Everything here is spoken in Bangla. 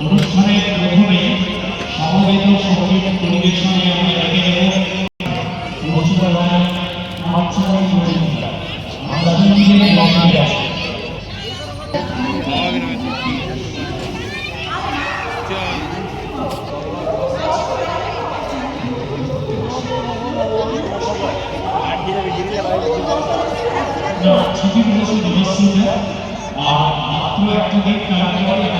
অনুষ্ঠানের প্রথমে সমবেত সঙ্গীত পরিবেশনে আমরা ডেকে নেব রসিকতায় মাছরাই প্রতিযোগিতা। আমরা তিনদিনে লক্ষ্যে আছি। ঠিকই বলেছে আর মাত্র একটা দিন